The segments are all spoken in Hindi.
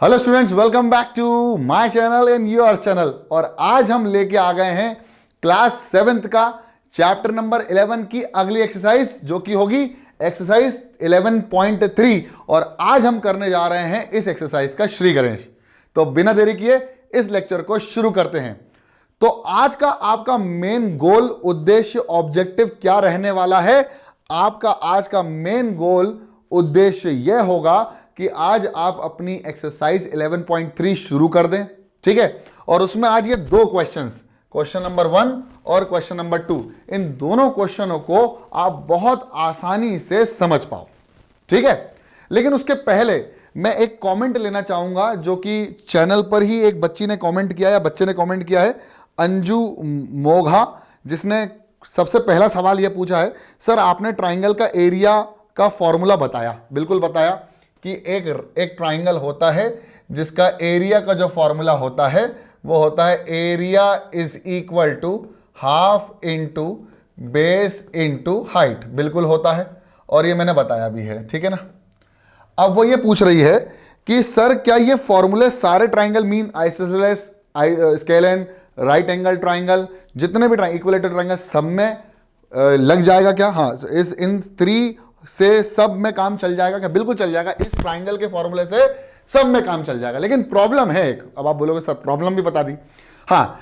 Hello students, welcome back to my channel and your channel. और आज हम लेके आ गए हैं क्लास 7th का चैप्टर नंबर 11 की अगली एक्सरसाइज, जो कि होगी एक्सरसाइज 11.3। और आज हम करने जा रहे हैं इस एक्सरसाइज का श्री गणेश। तो बिना देरी किए इस लेक्चर को शुरू करते हैं। तो आज का आपका मेन गोल, उद्देश्य, ऑब्जेक्टिव क्या रहने वाला है? आपका आज का मेन गोल, उद्देश्य यह होगा कि आज आप अपनी एक्सरसाइज 11.3 शुरू कर दें, ठीक है। और उसमें आज ये दो क्वेश्चंस, क्वेश्चन नंबर 1 और क्वेश्चन नंबर 2, इन दोनों क्वेश्चनों को आप बहुत आसानी से समझ पाओ, ठीक है। लेकिन उसके पहले मैं एक कमेंट लेना चाहूंगा, जो कि चैनल पर ही एक बच्ची ने कमेंट किया, या बच्चे ने कमेंट किया है, अंजू मोघा, जिसने सबसे पहला सवाल यह पूछा है, सर आपने ट्राइंगल का एरिया का फॉर्मूला बताया। बिल्कुल बताया कि एक ट्राइंगल होता है जिसका एरिया का जो फॉर्मूला होता है वो होता है area is equal to half into base into height. बिल्कुल होता है, और ये मैंने बताया भी है, ठीक है ना। अब वो ये पूछ रही है कि सर क्या ये फॉर्मूले सारे triangle, mean isosceles, scalene, right angle triangle, जितने भी इक्विलेटरल ट्राइंगल, सब में लग जाएगा क्या? हाँ, इन 3 से सब में काम चल जाएगा क्या? बिल्कुल चल जाएगा। इस ट्राइंगल के फॉर्मूले से सब में काम चल जाएगा। लेकिन प्रॉब्लम है एक। अब आप बोलोगे सर प्रॉब्लम भी बता दी। हाँ,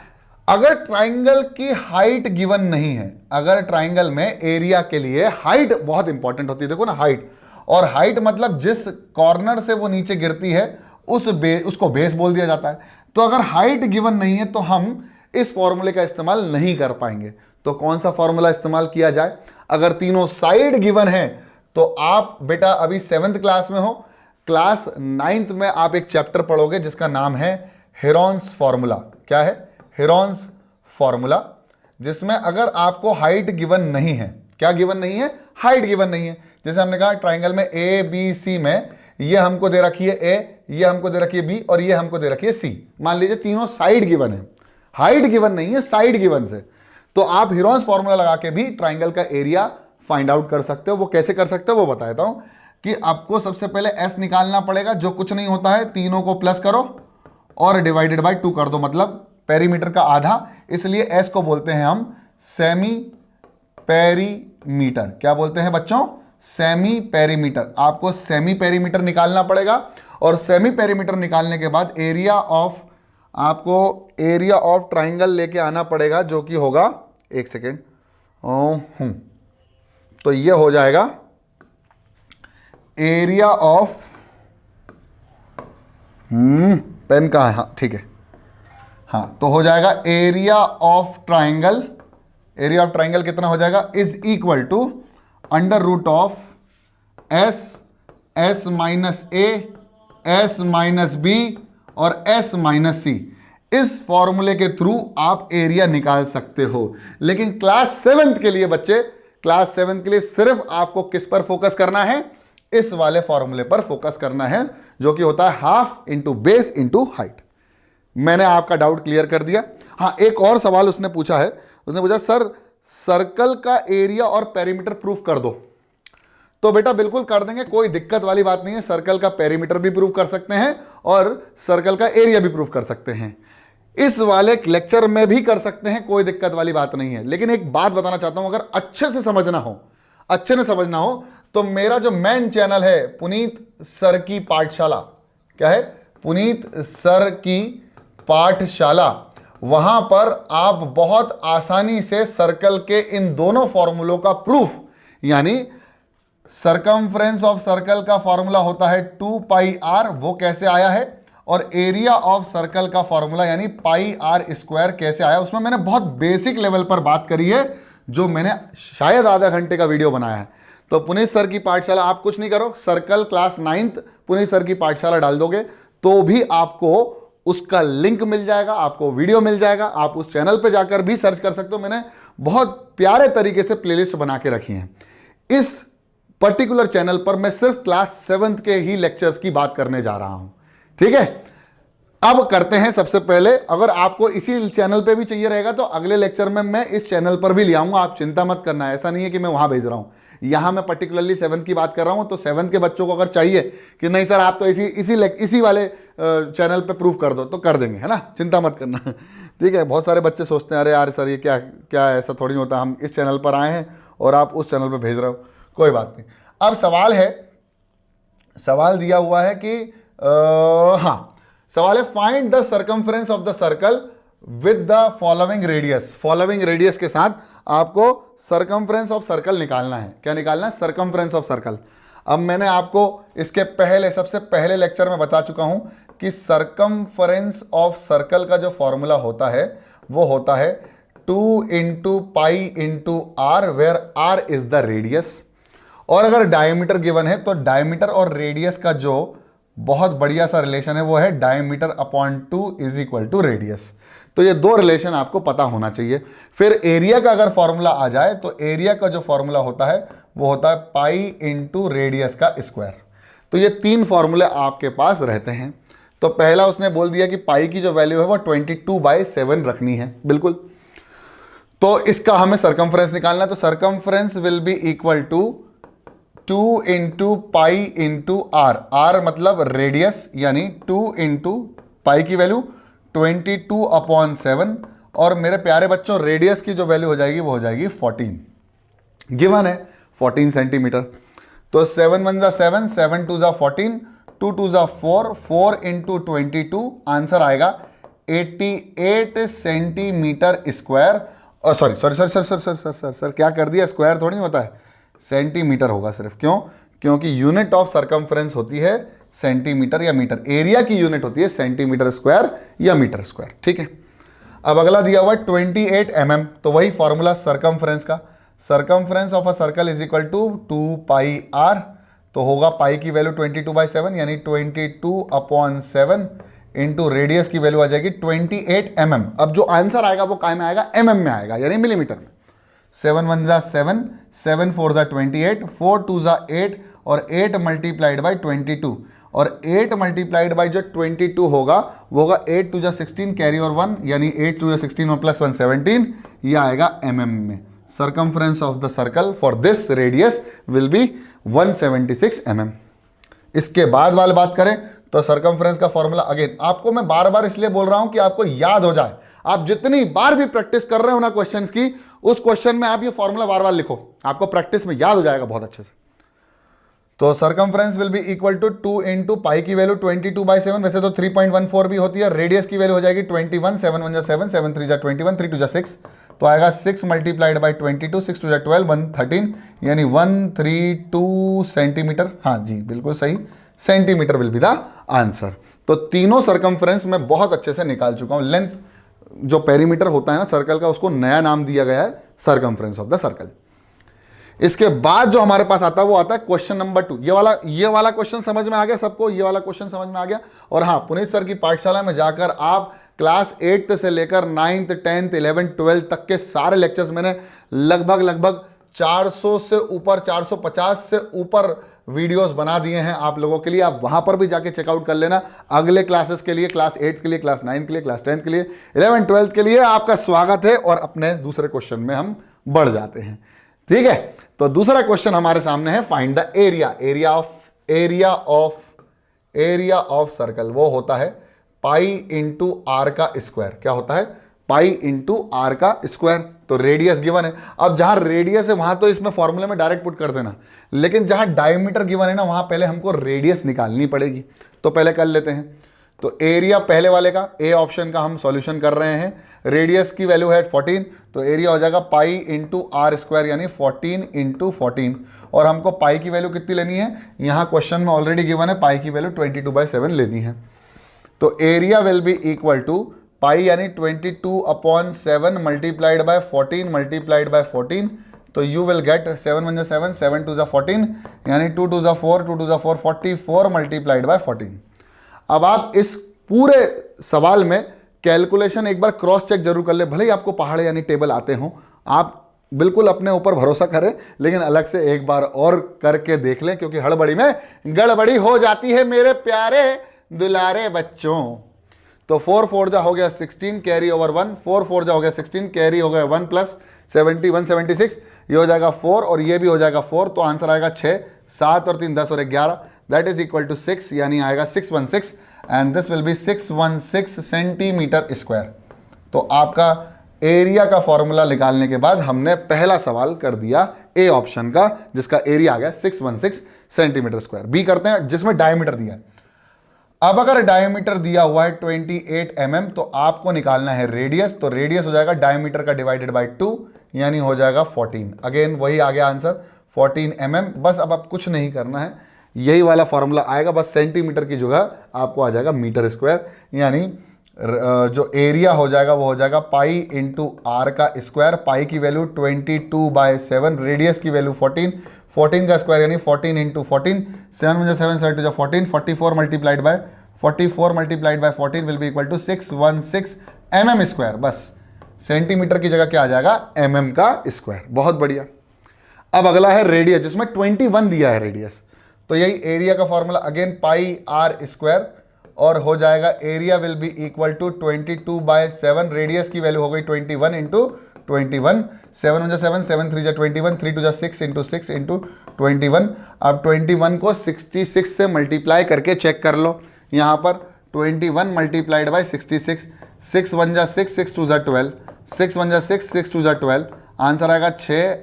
अगर ट्राइंगल की हाइट गिवन नहीं है, अगर ट्राइंगल में एरिया के लिए हाइट बहुत इंपॉर्टेंट होती है। देखो ना, हाइट, और हाइट मतलब जिस कॉर्नर से वो नीचे गिरती है उसको बेस बोल दिया जाता है। तो अगर हाइट गिवन नहीं है तो हम इस फॉर्मूले का इस्तेमाल नहीं कर पाएंगे। तो कौन सा फॉर्मूला इस्तेमाल किया जाए? अगर तीनों साइड गिवन है तो आप बेटा अभी 7th क्लास में हो, क्लास 9th में आप एक चैप्टर पढ़ोगे जिसका नाम है हेरोन्स फॉर्मूला। क्या है? हेरोन्स फॉर्मूला, जिसमें अगर आपको हाइट गिवन नहीं है, क्या गिवन नहीं है? हाइट गिवन नहीं है। जैसे हमने कहा ट्राइंगल में ए बी सी में ये हमको दे रखी है ए, ये हमको दे रखी है बी, और ये हमको दे रखी है सी। मान लीजिए तीनों साइड गिवन है, हाइट गिवन नहीं है, साइड गिवन से, तो आप हेरोन्स फॉर्मूला लगा के भी ट्राइंगल का एरिया फाइंड आउट कर सकते हो। वो कैसे कर सकते हो वो बताता हूं। कि आपको सबसे पहले एस निकालना पड़ेगा, जो कुछ नहीं होता है, तीनों को प्लस करो और डिवाइडेड बाय 2 कर दो, मतलब पेरीमीटर का आधा। इसलिए एस को बोलते हैं हम सेमी पेरीमीटर। क्या बोलते हैं बच्चों? Semi perimeter. आपको सेमी पेरीमीटर निकालना पड़ेगा, और सेमी पेरीमीटर निकालने के बाद आपको एरिया ऑफ ट्राइंगल लेके आना पड़ेगा, जो कि होगा, एक सेकेंड, तो ये हो जाएगा एरिया ऑफ, पेन कहाँ है? हाँ ठीक है, हाँ, तो हो जाएगा area of triangle. Area of triangle कितना हो जाएगा? Is equal to under root of S minus A, S minus B और एस माइनस सी। इस फॉर्मूले के थ्रू आप एरिया निकाल सकते हो। लेकिन क्लास 7th के लिए बच्चे, क्लास 7th के लिए सिर्फ आपको किस पर फोकस करना है? इस वाले फॉर्मूले पर फोकस करना है, जो कि होता है half into base into height. मैंने आपका डाउट क्लियर कर दिया। हाँ, एक और सवाल उसने पूछा है। उसने पूछा सर सर्कल का एरिया और पेरीमीटर प्रूफ कर दो। तो बेटा बिल्कुल कर देंगे, कोई दिक्कत वाली बात नहीं है। सर्कल का पेरीमीटर भी प्रूफ कर सकते हैं और सर्कल का एरिया भी प्रूफ कर सकते हैं। इस वाले लेक्चर में भी कर सकते हैं, कोई दिक्कत वाली बात नहीं है। लेकिन एक बात बताना चाहता हूं, अगर अच्छे से समझना हो, अच्छे से समझना हो, तो मेरा जो मेन चैनल है पुनीत सर की पाठशाला, क्या है? पुनीत सर की पाठशाला, वहां पर आप बहुत आसानी से सर्कल के इन दोनों फॉर्मूलों का प्रूफ, यानी सरकमफ्रेंस ऑफ सर्कल का फॉर्मूला होता है 2 पाई आर, वो कैसे आया है, और एरिया ऑफ सर्कल का फॉर्मूला यानी पाई आर स्क्वायर कैसे आया, उसमें मैंने बहुत बेसिक लेवल पर बात करी है, जो मैंने शायद आधा घंटे का वीडियो बनाया है। तो पुनीत सर की पाठशाला, आप कुछ नहीं करो, circle class 9th Puneet sir की पाठशाला डाल दोगे तो भी आपको उसका लिंक मिल जाएगा, आपको वीडियो मिल जाएगा। आप उस चैनल पे जाकर भी सर्च कर सकते हो। मैंने बहुत प्यारे तरीके से प्लेलिस्ट बना के रखी है। इस पर्टिकुलर चैनल पर मैं सिर्फ क्लास 7th के ही लेक्चर्स की बात करने जा रहा हूं, ठीक है। अब करते हैं सबसे पहले, अगर आपको इसी चैनल पे भी चाहिए रहेगा तो अगले लेक्चर में मैं इस चैनल पर भी ले आऊंगा, आप चिंता मत करना है। ऐसा नहीं है कि मैं वहां भेज रहा हूं, यहां मैं पर्टिकुलरली 7th की बात कर रहा हूं। तो 7th के बच्चों को अगर चाहिए कि नहीं सर आप तो इसी वाले चैनल पे प्रूफ कर दो, तो कर देंगे, है ना, चिंता मत करना। ठीक है, बहुत सारे बच्चे सोचते हैं अरे यार सर ये क्या क्या ऐसा थोड़ी नहीं होता, हम इस चैनल पर आए हैं और आप उस चैनल पर भेज रहे हो, कोई बात नहीं। अब सवाल दिया हुआ है कि हाँ, सवाल है find the circumference of the circle with the following radius. Following radius के साथ आपको सर्कमफ्रेंस ऑफ सर्कल निकालना है। क्या निकालना है? Circumference of circle. अब मैंने आपको इसके पहले, सबसे पहले लेक्चर में बता चुका हूं कि सर्कमफ्रेंस ऑफ सर्कल का जो फॉर्मूला होता है वो होता है 2 into pi into R, where R is the radius. और अगर डायमीटर गिवन है तो डायमीटर और रेडियस का जो बहुत बढ़िया सा रिलेशन है वो है diameter upon 2 is equal to radius. तो ये दो रिलेशन आपको पता होना चाहिए। फिर एरिया का अगर फॉर्मूला आ जाए तो एरिया का जो फॉर्मूला होता है वो होता है पाई इंटू रेडियस का स्क्वायर। तो ये तीन फॉर्मूले आपके पास रहते हैं। तो पहला उसने बोल दिया कि पाई की जो वैल्यू है वो 22/7 रखनी है, बिल्कुल। तो इसका हमें सर्कमफ्रेंस निकालना है। तो circumference will be equal to 2 into pi into R, R मतलब रेडियस, यानी 2 इंटू पाई की वैल्यू 22/7, और मेरे प्यारे बच्चों रेडियस की जो वैल्यू हो जाएगी वो हो जाएगी 14, गिवन है 14 सेंटीमीटर। तो 7 1 7, 7 2 14, 2 2 4, 4 इंटू 22, आंसर आएगा 88 centimetre square. Sorry sorry sorry sir sir sir sir sir sir क्या कर दिया, स्क्वायर थोड़ी नहीं होता है, सेंटीमीटर होगा सिर्फ। क्यों? क्योंकि यूनिट ऑफ सर्कमफ्रेंस होती है सेंटीमीटर या मीटर, एरिया की यूनिट होती है सेंटीमीटर स्क्वायर या मीटर स्क्वायर। ठीक है, अब अगला दिया हुआ 28 mm, तो वही फॉर्मूला सर्कमफ्रेंस का, circumference of a circle is equal to 2 pi R. तो होगा पाई की वैल्यू 22/7 यानी 22/7 इंटू रेडियस की वैल्यू आ जाएगी 28 mm। अब जो आंसर आएगा वो काय में आएगा? mm में आएगा, यानी मिलीमीटर में। 7 1 7, 7 4 28, 4 2 8, और 8 मल्टीप्लाइड बाई 22, और 8 मल्टीप्लाइड बाई जो 22 होगा वो होगा 8 2 16, कैरी और 1, यानी 8 2 16 और प्लस 1 17, ये आएगा mm में। Circumference of the circle for this radius will be 176 mm। इसके बाद वाली बात करें तो सर्कमफ्रेंस का फॉर्मूला अगेन आपको मैं बार बार इसलिए बोल रहा हूं कि आपको याद हो जाए। आप जितनी बार भी प्रैक्टिस कर रहे हो ना क्वेश्चंस की, उस क्वेश्चन में आप ये फॉर्मूला बार बार लिखो, आपको प्रैक्टिस में याद हो जाएगा बहुत अच्छे से। तो circumference will be equal to 2 into pi की वैल्यू 22/7, वैसे तो 3.14 भी होती है, रेडियस की वैल्यू हो जाएगी 21, 7 1 7, 7 3 21, 3 2 6, तो आएगा 6 मल्टीप्लाइड बाई 22, 6 2 12, 113, यानी 132 सेंटीमीटर। हाँ जी बिल्कुल सही, centimetre will be the answer. तो तीनों सर्कमफ्रेंस मैं बहुत अच्छे से निकाल चुका हूं। लेंथ जो पेरीमीटर होता है ना सर्कल का, उसको नया नाम दिया गया है सर्कमफ्रेंस ऑफ द सर्कल। इसके बाद जो हमारे पास आता है वो आता है क्वेश्चन नंबर 2। ये वाला क्वेश्चन समझ में आ गया सबको? ये वाला क्वेश्चन समझ में आ गया? और हाँ, पुनीत सर की पाठशाला में जाकर आप क्लास 8th से लेकर 9th 10th 11th 12th तक के सारे लेक्चर्स मैंने लगभग 400 से ऊपर, 450 से ऊपर वीडियोस बना दिए हैं आप लोगों के लिए। आप वहां पर भी जाके चेकआउट कर लेना। अगले क्लासेस के लिए, क्लास 8 के लिए, क्लास 9 के लिए, क्लास 10 के लिए, 11 12 के लिए आपका स्वागत है। और अपने दूसरे क्वेश्चन में हम बढ़ जाते हैं। ठीक है, तो दूसरा क्वेश्चन हमारे सामने है find the area of circle. वो होता है पाई इंटू आर का स्क्वायर। क्या होता है? पाई इंटू आर का स्क्वायर। तो रेडियस गिवन है। अब जहां रेडियस है वहां तो इसमें फॉर्मूले में डायरेक्ट पुट कर देना, लेकिन जहां डायमीटर गिवन है ना वहां पहले हमको रेडियस निकालनी पड़ेगी। तो पहले कर लेते हैं। तो एरिया पहले वाले का, ए ऑप्शन का हम सॉल्यूशन कर रहे हैं। रेडियस की वैल्यू है 14, तो एरिया हो जाएगा पाई इंटू आर स्क्वायर, यानी 14 इंटू 14। और हमको पाई की वैल्यू कितनी लेनी है? यहाँ क्वेश्चन में ऑलरेडी गिवन है, पाई की वैल्यू 22/7 लेनी है। तो area will be equal to pi यानी 22/7 मल्टीप्लाइड बाय 14 मल्टीप्लाइड बाय 14। तो यू विल गेट 7 1 7, 7 2 14, यानी 2 2 4, 2 2 4, 44 मल्टीप्लाइड बाय 14। अब आप इस पूरे सवाल में कैलकुलेशन एक बार क्रॉस चेक जरूर कर ले, भले ही आपको पहाड़ यानी टेबल आते हों। आप बिल्कुल अपने ऊपर भरोसा करें, लेकिन अलग से एक बार और करके देख लें, क्योंकि हड़बड़ी में गड़बड़ी हो जाती है मेरे प्यारे दुलारे बच्चों। तो 4 4 जा हो गया 16, कैरी ओवर 1, 4 4 जा हो गया 16, कैरी हो गया 1 प्लस 70 176, ये हो जाएगा 4 और ये भी हो जाएगा 4। तो आंसर आएगा 6, 7 और 3 10 और 11, दैट इज इक्वल टू 6, यानी आएगा 616। And this will be 616 centimetre square. तो आपका एरिया का फॉर्मूला निकालने के बाद हमने पहला सवाल कर दिया ए ऑप्शन का, जिसका एरिया आ गया 616 सेंटीमीटर स्क्वायर। बी करते हैं जिसमें डायमीटर दिया है। अब अगर डायमीटर दिया हुआ है 28 mm, तो आपको निकालना है रेडियस। तो रेडियस हो जाएगा डायमीटर का डिवाइडेड बाय 2, यानी हो जाएगा 14। अगेन वही आ गया आंसर 14 mm। बस अब आप कुछ नहीं करना है, यही वाला फॉर्मूला आएगा, बस सेंटीमीटर की जगह आपको आ जाएगा मीटर स्क्वायर, यानी जो एरिया हो जाएगा वो हो जाएगा पाई इंटू आर का स्क्वायर। पाई की वैल्यू 22/7, रेडियस की वैल्यू 14, 14 का स्क्वायर यानी 14 इंटू 14, 7 मुझे 7 7 two 14, 44 multiplied by 14 will be equal to 616 mm square. बस सेंटीमीटर की जगह क्या आ जाएगा, mm का स्क्वायर। बहुत बढ़िया। अब अगला है रेडियस, जिसमें 21 दिया है रेडियस। तो यही एरिया का formula again pi R square, और हो जाएगा area will be equal to 22/7, radius की वैल्यू हो गई 21 इंटू 21, 7 मुझे 7, 7 3 21, 3 2 6 इंटू 6 इंटू 21। अब 21 को 66 से मल्टीप्लाई करके चेक कर लो। यहाँ पर 21 मल्टीप्लाइड बाई 66, 6 1 6, 6 2 12, 6 1 6, 6 2 12, आंसर आएगा 6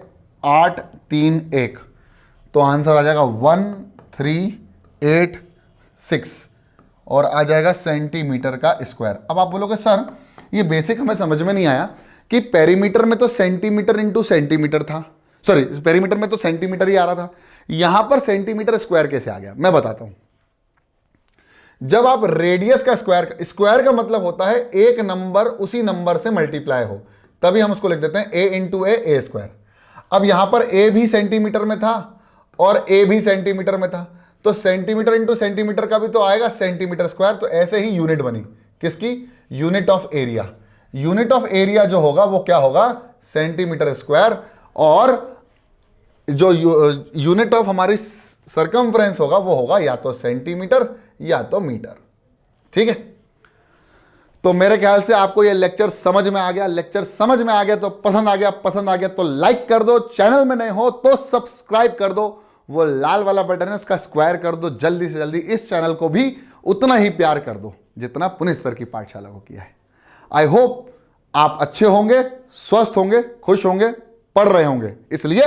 8 3 1। तो आंसर आ जाएगा 1386 और आ जाएगा सेंटीमीटर का स्क्वायर। अब आप बोलोगे सर ये बेसिक हमें समझ में नहीं आया कि पेरीमीटर में तो सेंटीमीटर इंटू सेंटीमीटर था, सॉरी पेरीमीटर में तो सेंटीमीटर ही आ रहा था, यहां पर सेंटीमीटर स्क्वायर कैसे आ गया? मैं बताता हूं। जब आप रेडियस का स्क्वायर का मतलब होता है एक नंबर उसी नंबर से मल्टीप्लाई हो, तभी हम उसको लिख देते हैं a इंटू ए स्क्वायर। अब यहां पर a भी सेंटीमीटर में था और a भी सेंटीमीटर में था, तो सेंटीमीटर इंटू सेंटीमीटर का भी तो आएगा सेंटीमीटर स्क्वायर। तो ऐसे ही यूनिट बनी किसकी, unit of area. Unit of area जो होगा वो क्या होगा, सेंटीमीटर स्क्वायर, और जो यूनिट ऑफ हमारी सरकमफ्रेंस होगा वो होगा या तो सेंटीमीटर या तो मीटर। ठीक है, तो मेरे ख्याल से आपको ये लेक्चर समझ में आ गया। लेक्चर समझ में आ गया तो पसंद आ गया तो लाइक कर दो, चैनल में नए हो तो सब्सक्राइब कर दो, वो लाल वाला बटन है उसका स्क्वायर कर दो, जल्दी से जल्दी इस चैनल को भी उतना ही प्यार कर दो जितना पुनीत सर की पाठशाला को किया है। आई होप आप अच्छे होंगे, स्वस्थ होंगे, खुश होंगे, पढ़ रहे होंगे, इसलिए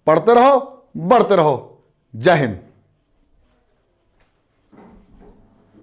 पढ़ते रहो, बढ़ते रहो। जय हिंद।